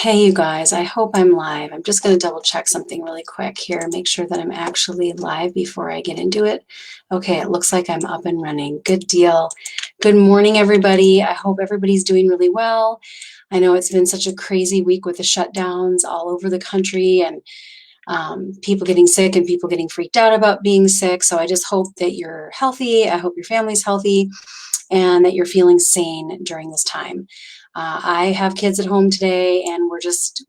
Hey, you guys, I hope I'm live. I'm just going to double check something really quick here, make sure that I'm actually live before I get into it. Okay, it looks like I'm up and running. Good deal. Good morning, everybody. I hope everybody's doing really well. I know it's been such a crazy week with the shutdowns all over the country and people getting sick and people getting freaked out about being sick. So I just hope that you're healthy. I hope your family's healthy and that you're feeling sane during this time. I have kids at home today and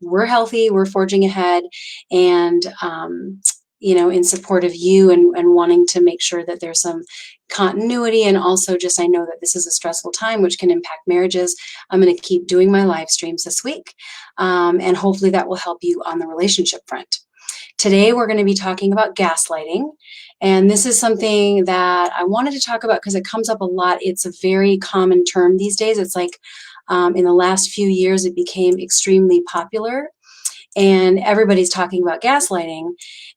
we're healthy, we're forging ahead and, in support of you and wanting to make sure that there's some continuity. And also just, I know that this is a stressful time, which can impact marriages. I'm going to keep doing my live streams this week. And hopefully that will help you on the relationship front. Today, we're going to be talking about gaslighting. And this is something that I wanted to talk about because it comes up a lot. It's a very common term these days. It's like in the last few years, it became extremely popular and everybody's talking about gaslighting.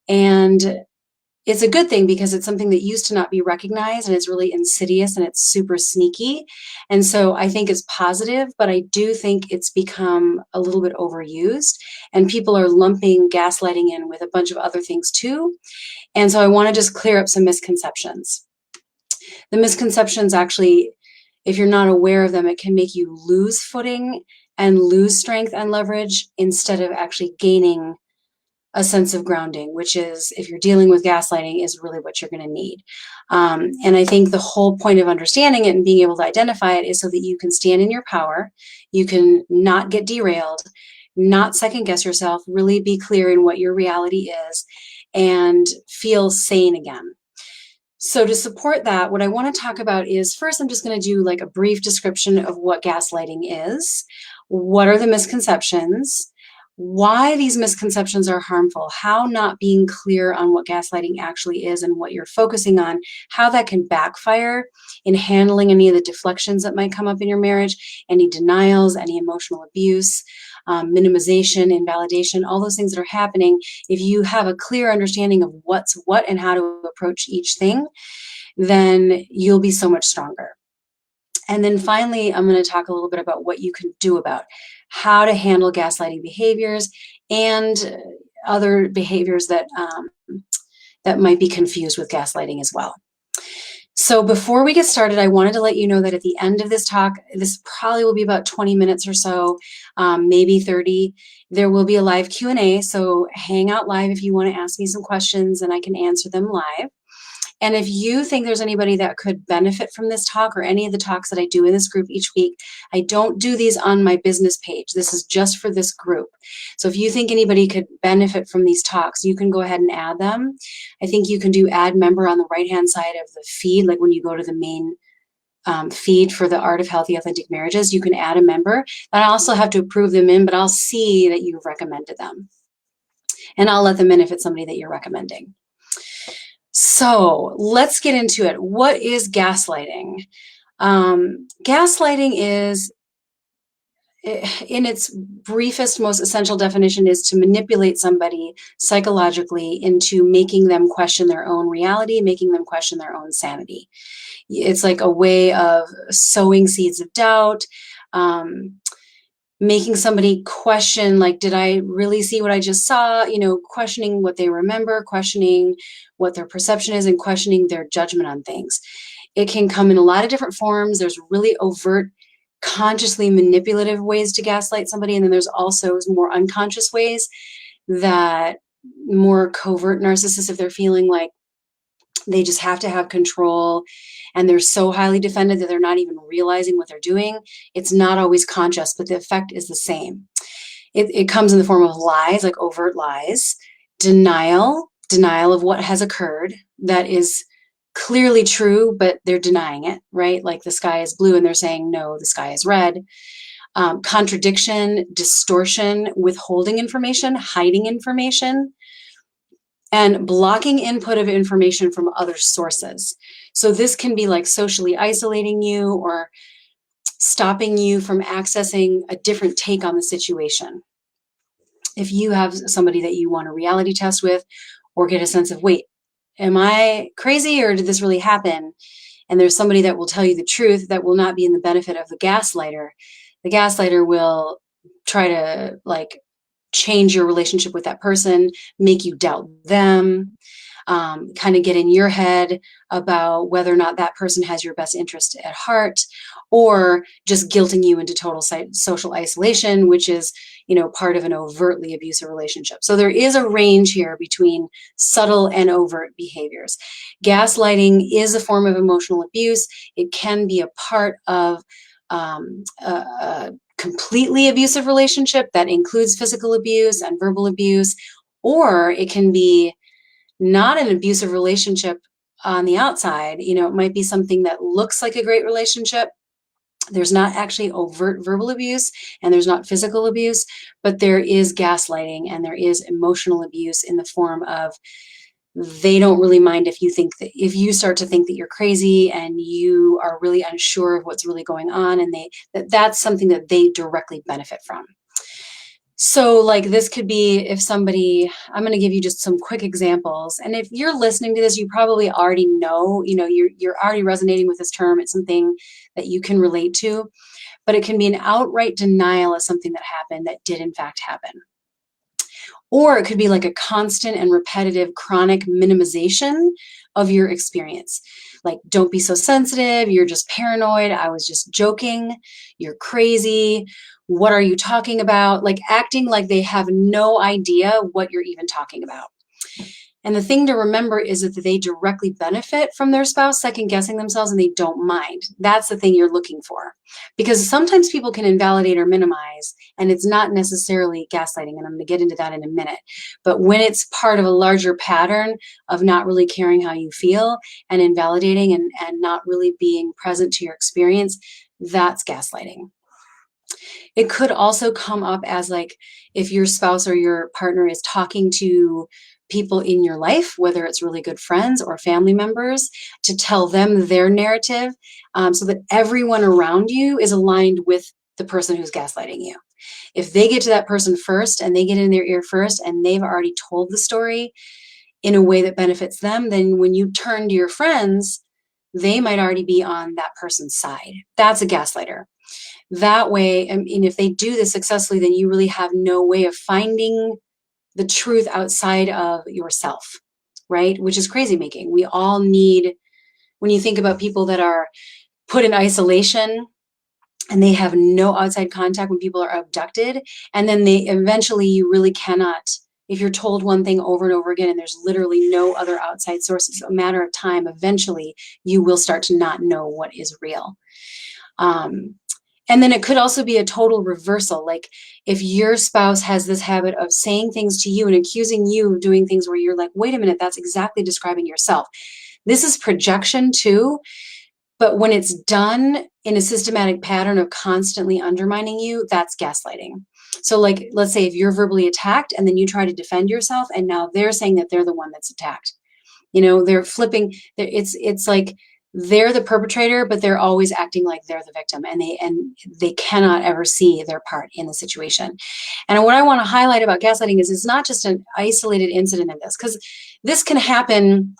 And it's a good thing because it's something that used to not be recognized and it's really insidious and it's super sneaky. And so I think it's positive, but I do think it's become a little bit overused and people are lumping gaslighting in with a bunch of other things too. And so I want to just clear up some misconceptions. The misconceptions actually, if you're not aware of them, it can make you lose footing and lose strength and leverage instead of actually gaining a sense of grounding, which is, if you're dealing with gaslighting, is really what you're going to need. And I think the whole point of understanding it and being able to identify it is so that you can stand in your power, you can not get derailed, not second guess yourself, really be clear in what your reality is, and feel sane again. So to support that, what I want to talk about is, first, I'm just going to do like a brief description of what gaslighting is, what are the misconceptions, why these misconceptions are harmful, how not being clear on what gaslighting actually is and what you're focusing on, how that can backfire in handling any of the deflections that might come up in your marriage, any denials, any emotional abuse, minimization, invalidation, all those things that are happening. If you have a clear understanding of what's what and how to approach each thing, then you'll be so much stronger. And then finally, I'm going to talk a little bit about what you can do about how to handle gaslighting behaviors and other behaviors that that might be confused with gaslighting as well. So before we get started, I wanted to let you know that at the end of this talk, this probably will be about 20 minutes or so, maybe 30, there will be a live Q&A. So hang out live if you want to ask me some questions and I can answer them live. And if you think there's anybody that could benefit from this talk or any of the talks that I do in this group each week, I don't do these on my business page. This is just for this group. So if you think anybody could benefit from these talks, you can go ahead and add them. I think you can do add member on the right-hand side of the feed, like when you go to the main feed for the Art of Healthy Authentic Marriages, you can add a member. And I also have to approve them in, but I'll see that you've recommended them. And I'll let them in if it's somebody that you're recommending. So let's get into it. What is gaslighting? Gaslighting is, in its briefest, most essential definition, is to manipulate somebody psychologically into making them question their own reality, making them question their own sanity. It's like a way of sowing seeds of doubt, making somebody question, like, did I really see what I just saw? Questioning what they remember, questioning what their perception is, and questioning their judgment on things. It can come in a lot of different forms. There's really overt, consciously manipulative ways to gaslight somebody, and then there's also more unconscious ways, that more covert narcissists, if they're feeling like they just have to have control and they're so highly defended that they're not even realizing what they're doing. It's not always conscious, but the effect is the same. It comes in the form of lies, like overt lies, denial of what has occurred that is clearly true, but they're denying it, right? Like the sky is blue and they're saying, no, the sky is red. Contradiction, distortion, withholding information, hiding information, and blocking input of information from other sources. So this can be like socially isolating you or stopping you from accessing a different take on the situation. If you have somebody that you want a reality test with or get a sense of, wait, am I crazy or did this really happen? And there's somebody that will tell you the truth that will not be in the benefit of the gaslighter will try to like change your relationship with that person, make you doubt them, kind of get in your head about whether or not that person has your best interest at heart, or just guilting you into total social isolation, which is, part of an overtly abusive relationship. So there is a range here between subtle and overt behaviors. Gaslighting is a form of emotional abuse. It can be a part of a completely abusive relationship that includes physical abuse and verbal abuse, or it can be not an abusive relationship on the outside. It might be something that looks like a great relationship. There's not actually overt verbal abuse and there's not physical abuse, but there is gaslighting and there is emotional abuse in the form of they don't really mind if you start to think that you're crazy and you are really unsure of what's really going on, and that's something that they directly benefit from. So like this could be if somebody, I'm going to give you just some quick examples. And if you're listening to this, you probably already know, you're already resonating with this term. It's something that you can relate to, but it can be an outright denial of something that happened that did in fact happen. Or it could be like a constant and repetitive chronic minimization of your experience. Like, don't be so sensitive. You're just paranoid. I was just joking. You're crazy. What are you talking about? Like acting like they have no idea what you're even talking about. And the thing to remember is that they directly benefit from their spouse second guessing themselves and they don't mind. That's the thing you're looking for. Because sometimes people can invalidate or minimize, and it's not necessarily gaslighting, and I'm going to get into that in a minute. But when it's part of a larger pattern of not really caring how you feel and invalidating and not really being present to your experience, that's gaslighting. It could also come up as like if your spouse or your partner is talking to people in your life, whether it's really good friends or family members, to tell them their narrative, so that everyone around you is aligned with the person who's gaslighting you. If they get to that person first and they get in their ear first and they've already told the story in a way that benefits them, then when you turn to your friends, they might already be on that person's side. That's a gaslighter. That way, I mean, if they do this successfully, then you really have no way of finding the truth outside of yourself, right? Which is crazy making. We all need, when you think about people that are put in isolation and they have no outside contact when people are abducted, and then they eventually, you really cannot, if you're told one thing over and over again and there's literally no other outside sources, a matter of time, eventually you will start to not know what is real. And then it could also be a total reversal. Like if your spouse has this habit of saying things to you and accusing you of doing things where you're like, wait a minute, that's exactly describing yourself. This is projection too. But when it's done in a systematic pattern of constantly undermining you, that's gaslighting. So like, let's say if you're verbally attacked and then you try to defend yourself and now they're saying that they're the one that's attacked. They're flipping. It's like, they're the perpetrator, but they're always acting like they're the victim, and they cannot ever see their part in the situation. And what I want to highlight about gaslighting is it's not just an isolated incident in this, because this can happen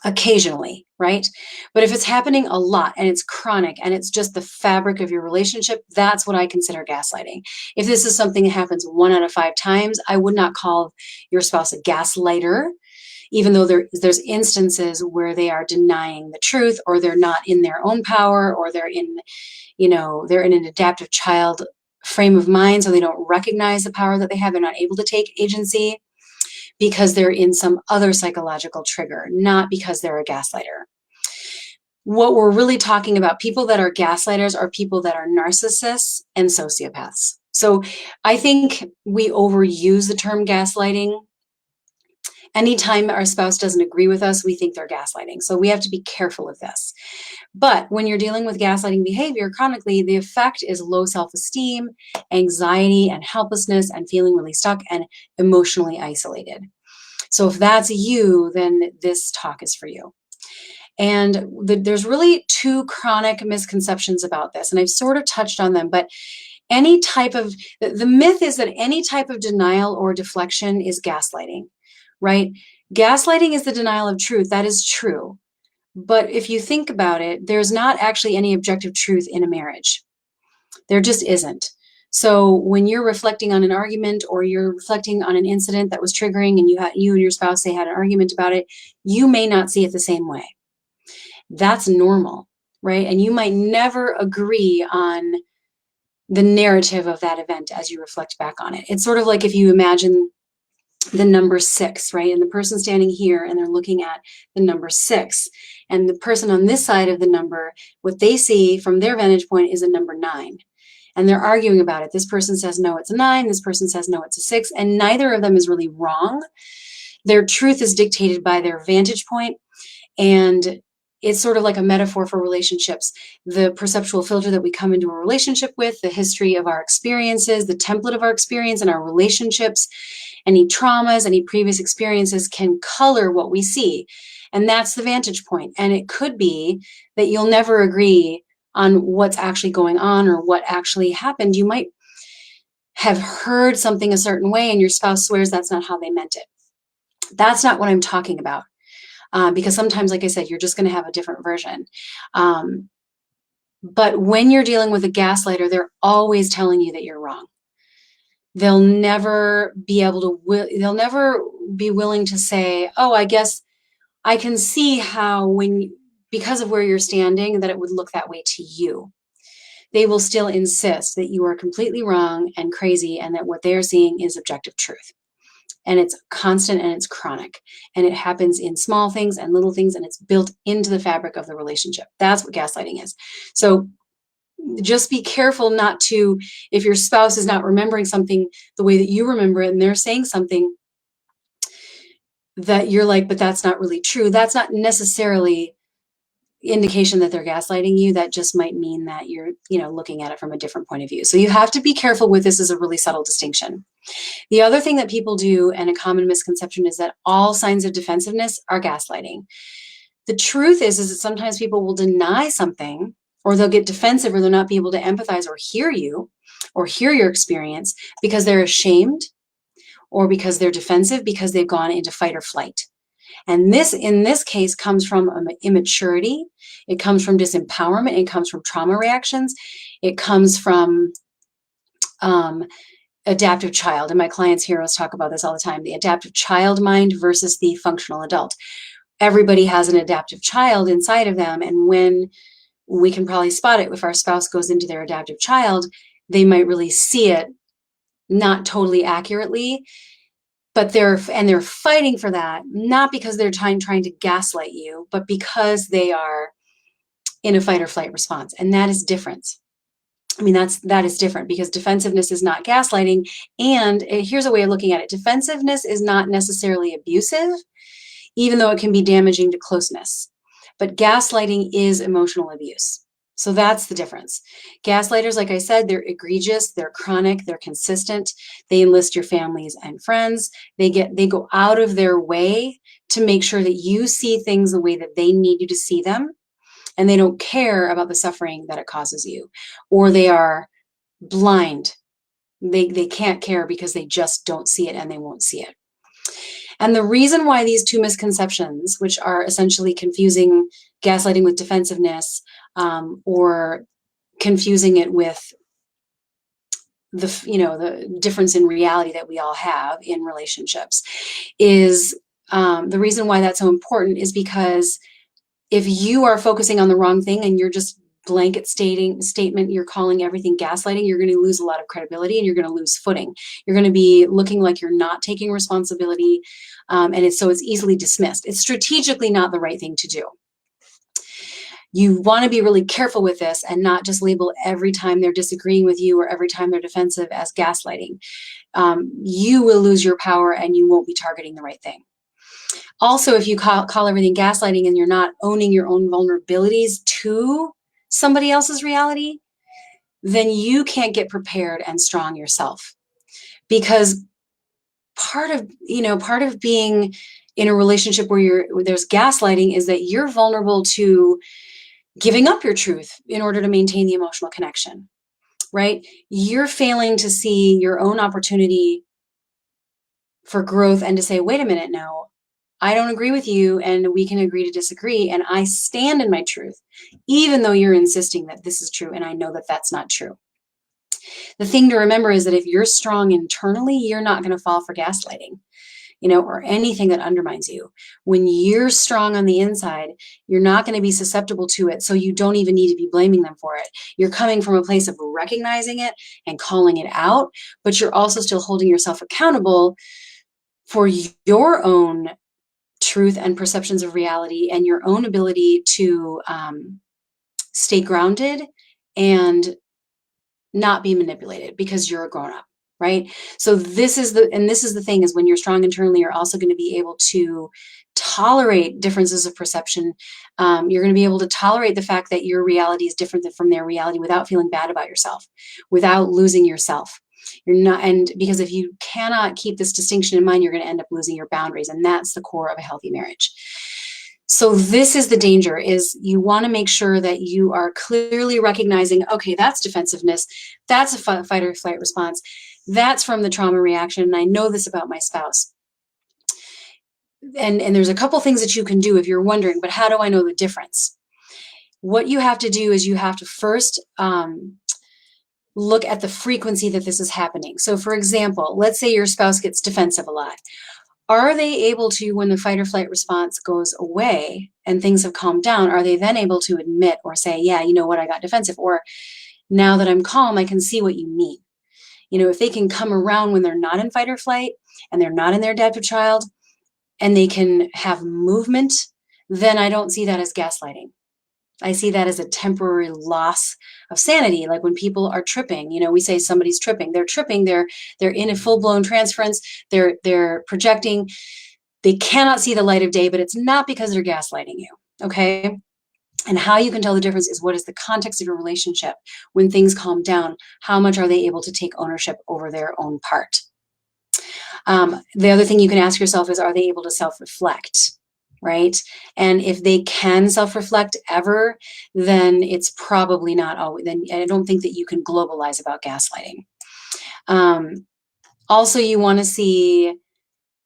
occasionally, right? But if it's happening a lot and it's chronic and it's just the fabric of your relationship, that's what I consider gaslighting. If this is something that happens 1 out of 5 times, I would not call your spouse a gaslighter, even though there's instances where they are denying the truth, or they're not in their own power, or they're in an adaptive child frame of mind, so they don't recognize the power that they have. They're not able to take agency because they're in some other psychological trigger, not because they're a gaslighter. What we're really talking about, people that are gaslighters are people that are narcissists and sociopaths. So I think we overuse the term gaslighting. Anytime our spouse doesn't agree with us, we think they're gaslighting. So we have to be careful of this. But when you're dealing with gaslighting behavior chronically, the effect is low self-esteem, anxiety, and helplessness, and feeling really stuck and emotionally isolated. So if that's you, then this talk is for you. And there's really 2 chronic misconceptions about this, and I've sort of touched on them, but the myth is that any type of denial or deflection is gaslighting. Right? Gaslighting is the denial of truth. That is true. But if you think about it, there's not actually any objective truth in a marriage. There just isn't. So when you're reflecting on an argument or you're reflecting on an incident that was triggering and you and your spouse, say, had an argument about it, you may not see it the same way. That's normal, right? And you might never agree on the narrative of that event as you reflect back on it. It's sort of like if you imagine the number 6, right? And the person standing here and they're looking at the number 6. And the person on this side of the number, what they see from their vantage point is a number 9. And they're arguing about it. This person says, no, it's a 9. This person says, no, it's a 6. And neither of them is really wrong. Their truth is dictated by their vantage point. And it's sort of like a metaphor for relationships. The perceptual filter that we come into a relationship with, the history of our experiences, the template of our experience and our relationships, any traumas, any previous experiences can color what we see. And that's the vantage point. And it could be that you'll never agree on what's actually going on or what actually happened. You might have heard something a certain way and your spouse swears that's not how they meant it. That's not what I'm talking about. Because sometimes, like I said, you're just going to have a different version. But when you're dealing with a gaslighter, they're always telling you that you're wrong. They'll never be willing to say, oh, I guess I can see how because of where you're standing, that it would look that way to you. They will still insist that you are completely wrong and crazy and that what they're seeing is objective truth. And it's constant and it's chronic. And it happens in small things and little things, and it's built into the fabric of the relationship. That's what gaslighting is. So just be careful not to, if your spouse is not remembering something the way that you remember it and they're saying something that you're like, but that's not really true. That's not necessarily indication that they're gaslighting you. That just might mean that you're, looking at it from a different point of view. So you have to be careful with this. Is a really subtle distinction. The other thing that people do, and a common misconception, is that all signs of defensiveness are gaslighting. The truth is that sometimes people will deny something, or they'll get defensive, or they'll not be able to empathize or hear you or hear your experience because they're ashamed or because they're defensive, because they've gone into fight or flight. And this, in this case, comes from immaturity. It comes from disempowerment. It comes from trauma reactions. It comes from adaptive child. And my clients' heroes talk about this all the time, the adaptive child mind versus the functional adult. Everybody has an adaptive child inside of them. And when we can probably spot it, if our spouse goes into their adaptive child, they might really see it not totally accurately, but they're fighting for that, not because they're trying to gaslight you, but because they are in a fight or flight response. And that is different. I mean, that is different, because defensiveness is not gaslighting. And here's a way of looking at it. Defensiveness is not necessarily abusive, even though it can be damaging to closeness. But gaslighting is emotional abuse. So that's the difference. Gaslighters, like I said, they're egregious, they're chronic, they're consistent. They enlist your families and friends. They go out of their way to make sure that you see things the way that they need you to see them. And they don't care about the suffering that it causes you. Or they are blind. They can't care because they just don't see it and they won't see it. And the reason why these two misconceptions, which are essentially confusing gaslighting with defensiveness, or confusing it with the difference in reality that we all have in relationships, is the reason why that's so important is because if you are focusing on the wrong thing and you're just blanket statement, you're calling everything gaslighting, you're going to lose a lot of credibility and you're going to lose footing. You're going to be looking like you're not taking responsibility, and it's easily dismissed. It's strategically not the right thing to do. You want to be really careful with this and not just label every time they're disagreeing with you or every time they're defensive as gaslighting. You will lose your power and you won't be targeting the right thing. Also, if you call everything gaslighting and you're not owning your own vulnerabilities to somebody else's reality, then you can't get prepared and strong yourself. Because part of being in a relationship where there's gaslighting is that you're vulnerable to giving up your truth in order to maintain the emotional connection, right? You're failing to see your own opportunity for growth and to say, wait a minute, no, I don't agree with you and we can agree to disagree. And I stand in my truth, even though you're insisting that this is true. And I know that that's not true. The thing to remember is that if you're strong internally, you're not going to fall for gaslighting, or anything that undermines you. When you're strong on the inside, you're not going to be susceptible to it, so you don't even need to be blaming them for it. You're coming from a place of recognizing it and calling it out, but you're also still holding yourself accountable for your own truth and perceptions of reality and your own ability to stay grounded and not be manipulated because you're a grown-up, right? So this is the thing, is when you're strong internally, you're also going to be able to tolerate differences of perception. You're going to be able to tolerate the fact that your reality is different from their reality without feeling bad about yourself, without losing yourself. You're not, and because if you cannot keep this distinction in mind, you're going to end up losing your boundaries, and that's the core of a healthy marriage. So this is the danger, is you want to make sure that you are clearly recognizing, okay, that's defensiveness, that's a fight or flight response, that's from the trauma reaction, and I know this about my spouse. And there's a couple things that you can do if you're wondering, but how do I know the difference? What you have to do is you have to first look at the frequency that this is happening. So for example, let's say your spouse gets defensive a lot. Are they able to, when the fight or flight response goes away and things have calmed down, are they then able to admit or say, yeah, you know what, I got defensive, or now that I'm calm, I can see what you mean. If they can come around when they're not in fight or flight and they're not in their adaptive child and they can have movement, then I don't see that as gaslighting. I see that as a temporary loss of sanity. Like when people are tripping, we say somebody's tripping. They're tripping. They're in a full-blown transference. They're projecting. They cannot see the light of day, but it's not because they're gaslighting you. Okay. And how you can tell the difference is, what is the context of your relationship when things calm down? How much are they able to take ownership over their own part? The other thing you can ask yourself is, are they able to self-reflect? Right? And if they can self-reflect ever, then it's probably not always, then I don't think that you can globalize about gaslighting. Also, you want to see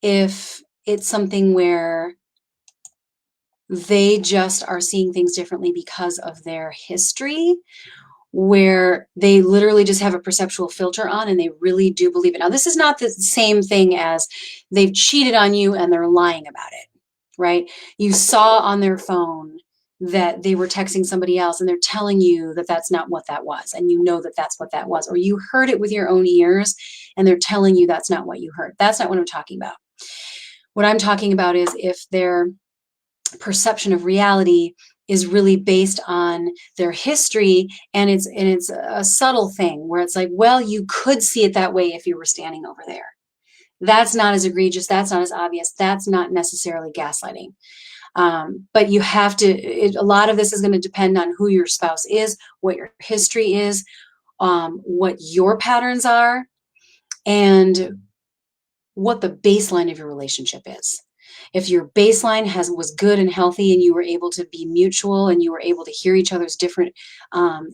if it's something where they just are seeing things differently because of their history, where they literally just have a perceptual filter on and they really do believe it. Now, this is not the same thing as they've cheated on you and they're lying about it. Right? You saw on their phone that they were texting somebody else and they're telling you that that's not what that was. And you know that that's what that was. Or you heard it with your own ears and they're telling you that's not what you heard. That's not what I'm talking about. What I'm talking about is if their perception of reality is really based on their history, and it's a subtle thing where it's like, well, you could see it that way if you were standing over there. That's not as egregious. That's not as obvious. That's not necessarily gaslighting. But you have to, a lot of this is going to depend on who your spouse is, what your history is, what your patterns are, and what the baseline of your relationship is. If your baseline was good and healthy and you were able to be mutual and you were able to hear each other's different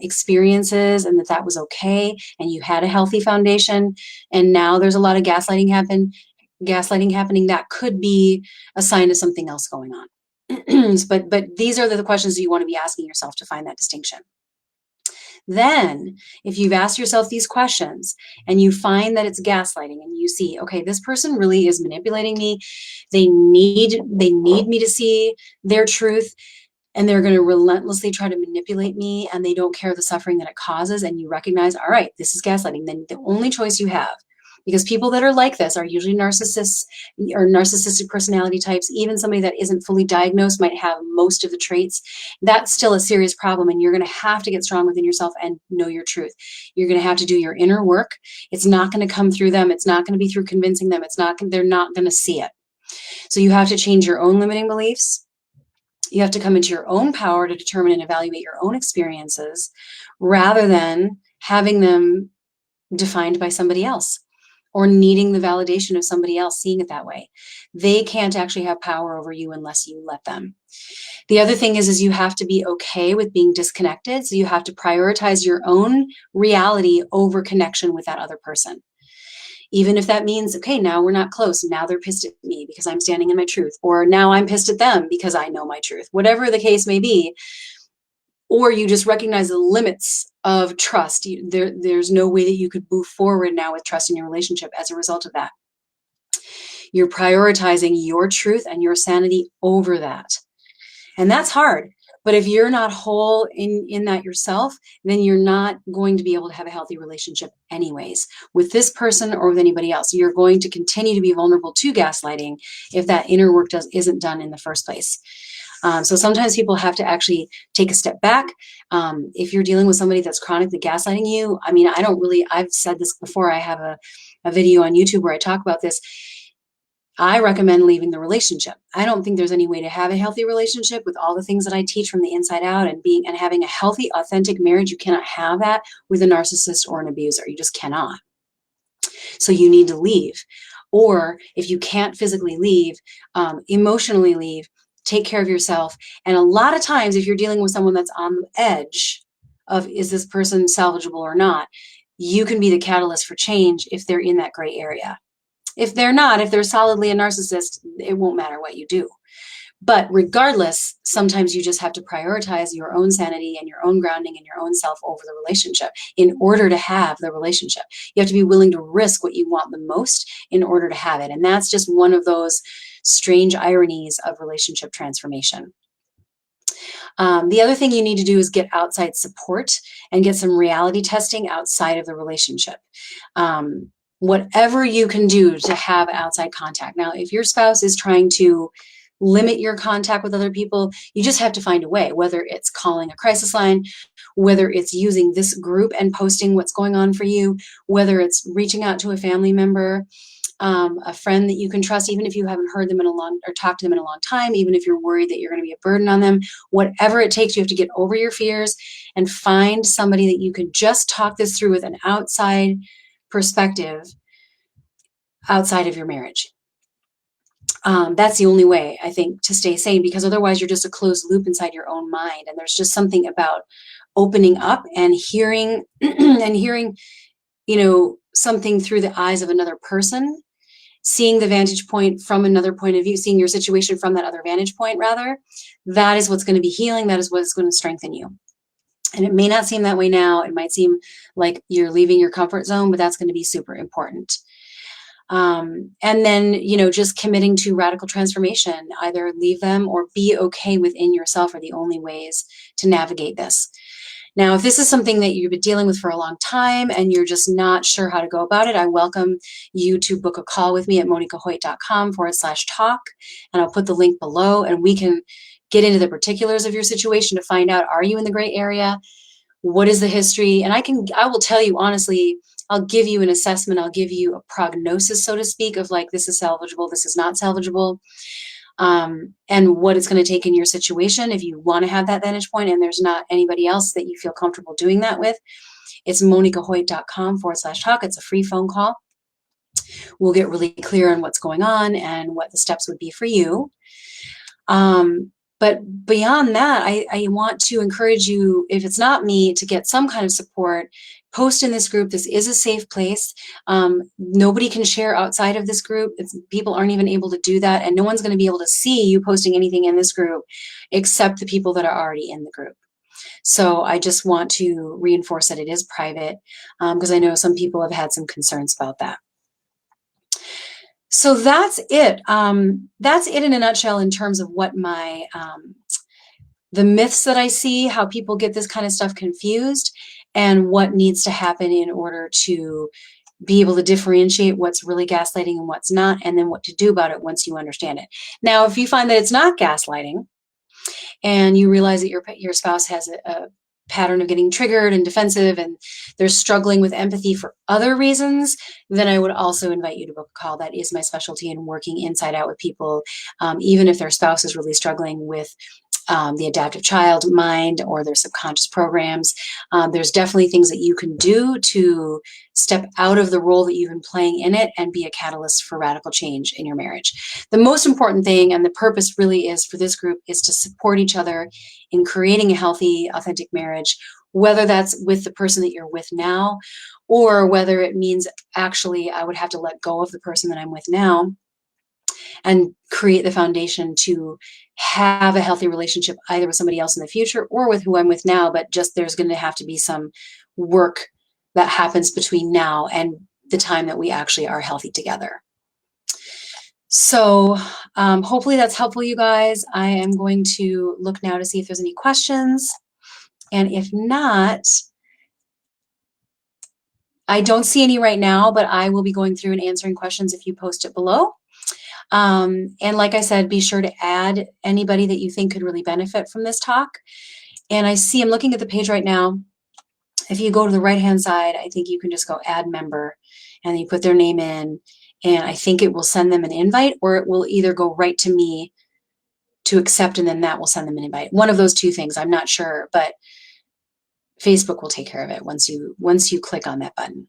experiences, and that was okay, and you had a healthy foundation, and now there's a lot of gaslighting happening, that could be a sign of something else going on. But these are the questions that you want to be asking yourself to find that distinction. Then, if you've asked yourself these questions and you find that it's gaslighting and you see, okay, this person really is manipulating me, they need me to see their truth, and they're going to relentlessly try to manipulate me, and they don't care the suffering that it causes, and you recognize, all right, this is gaslighting, then the only choice you have, because people that are like this are usually narcissists or narcissistic personality types. Even somebody that isn't fully diagnosed might have most of the traits. That's still a serious problem, and you're going to have to get strong within yourself and know your truth. You're going to have to do your inner work. It's not going to come through them. It's not going to be through convincing them. They're not going to see it. So you have to change your own limiting beliefs. You have to come into your own power to determine and evaluate your own experiences, rather than having them defined by somebody else, or needing the validation of somebody else seeing it that way. They can't actually have power over you unless you let them. The other thing is you have to be okay with being disconnected. So you have to prioritize your own reality over connection with that other person. Even if that means, okay, now we're not close. Now they're pissed at me because I'm standing in my truth. Or now I'm pissed at them because I know my truth. Whatever the case may be, or you just recognize the limits of trust. There's no way that you could move forward now with trust in your relationship as a result of that. You're prioritizing your truth and your sanity over that. And that's hard. But if you're not whole in that yourself, then you're not going to be able to have a healthy relationship anyways, with this person or with anybody else. You're going to continue to be vulnerable to gaslighting if that inner work isn't done in the first place. So sometimes people have to actually take a step back. If you're dealing with somebody that's chronically gaslighting you, I mean, I've said this before. I have a video on YouTube where I talk about this. I recommend leaving the relationship. I don't think there's any way to have a healthy relationship with all the things that I teach from the inside out, and having a healthy, authentic marriage. You cannot have that with a narcissist or an abuser. You just cannot. So you need to leave. Or if you can't physically leave, emotionally leave, take care of yourself. And a lot of times, if you're dealing with someone that's on the edge of, is this person salvageable or not, you can be the catalyst for change if they're in that gray area. If they're not, if they're solidly a narcissist, it won't matter what you do. But regardless, sometimes you just have to prioritize your own sanity and your own grounding and your own self over the relationship in order to have the relationship. You have to be willing to risk what you want the most in order to have it. And that's just one of those strange ironies of relationship transformation. The other thing you need to do is get outside support and get some reality testing outside of the relationship. Whatever you can do to have outside contact. Now, if your spouse is trying to limit your contact with other people, you just have to find a way, whether it's calling a crisis line, whether it's using this group and posting what's going on for you, whether it's reaching out to a family member, a friend that you can trust, even if you haven't heard them or talked to them in a long time, even if you're worried that you're going to be a burden on them, whatever it takes, you have to get over your fears and find somebody that you can just talk this through with an outside perspective outside of your marriage. That's the only way, I think, to stay sane, because otherwise you're just a closed loop inside your own mind. And there's just something about opening up and hearing something through the eyes of another person, seeing the vantage point from another point of view, seeing your situation from that other vantage point, rather. That is what's going to be healing. That is what's going to strengthen you. And it may not seem that way now. It might seem like you're leaving your comfort zone, but that's going to be super important. And then, just committing to radical transformation, either leave them or be okay within yourself are the only ways to navigate this. Now, if this is something that you've been dealing with for a long time and you're just not sure how to go about it, I welcome you to book a call with me at monikahoyt.com/talk. And I'll put the link below, and we can get into the particulars of your situation to find out, are you in the gray area? What is the history? And I will tell you honestly, I'll give you an assessment. I'll give you a prognosis, so to speak, of like, this is salvageable, this is not salvageable, and what it's going to take in your situation. If you want to have that vantage point and there's not anybody else that you feel comfortable doing that with, it's monikahoyt.com/talk. It's a free phone call. We'll get really clear on what's going on and what the steps would be for you. But beyond that, I want to encourage you, if it's not me, to get some kind of support. Post in this group. This is a safe place. Nobody can share outside of this group. People aren't even able to do that. And no one's going to be able to see you posting anything in this group except the people that are already in the group. So I just want to reinforce that it is private, because I know some people have had some concerns about that. So that's it. That's it in a nutshell in terms of what the myths that I see, how people get this kind of stuff confused, and what needs to happen in order to be able to differentiate what's really gaslighting and what's not, and then what to do about it once you understand it. Now, if you find that it's not gaslighting and you realize that your spouse has a pattern of getting triggered and defensive and they're struggling with empathy for other reasons, then I would also invite you to book a call. That is my specialty in working inside out with people, even if their spouse is really struggling with the adaptive child mind or their subconscious programs. There's definitely things that you can do to step out of the role that you've been playing in it and be a catalyst for radical change in your marriage. The most important thing, and the purpose really is for this group, is to support each other in creating a healthy, authentic marriage, whether that's with the person that you're with now, or whether it means actually I would have to let go of the person that I'm with now and create the foundation to have a healthy relationship either with somebody else in the future or with who I'm with now, but just there's going to have to be some work that happens between now and the time that we actually are healthy together. So hopefully that's helpful, you guys. I am going to look now to see if there's any questions. And if not, I don't see any right now, but I will be going through and answering questions if you post it below. And like I said, be sure to add anybody that you think could really benefit from this talk. And I see, I'm looking at the page right now. If you go to the right-hand side, I think you can just go add member and you put their name in, and I think it will send them an invite, or it will either go right to me to accept, and then that will send them an invite. One of those two things, I'm not sure, but Facebook will take care of it once you click on that button.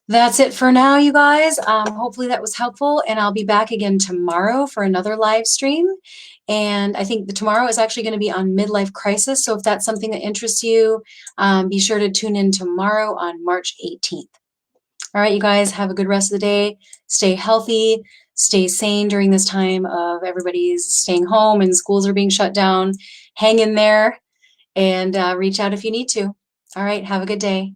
That's it for now, you guys. Hopefully that was helpful, and I'll be back again tomorrow for another live stream. And I think tomorrow is actually going to be on midlife crisis, so if that's something that interests you, be sure to tune in tomorrow on March 18th. All right, you guys, have a good rest of the day. Stay healthy, stay sane during this time of everybody's staying home and schools are being shut down. Hang in there and reach out if you need to. All right, have a good day.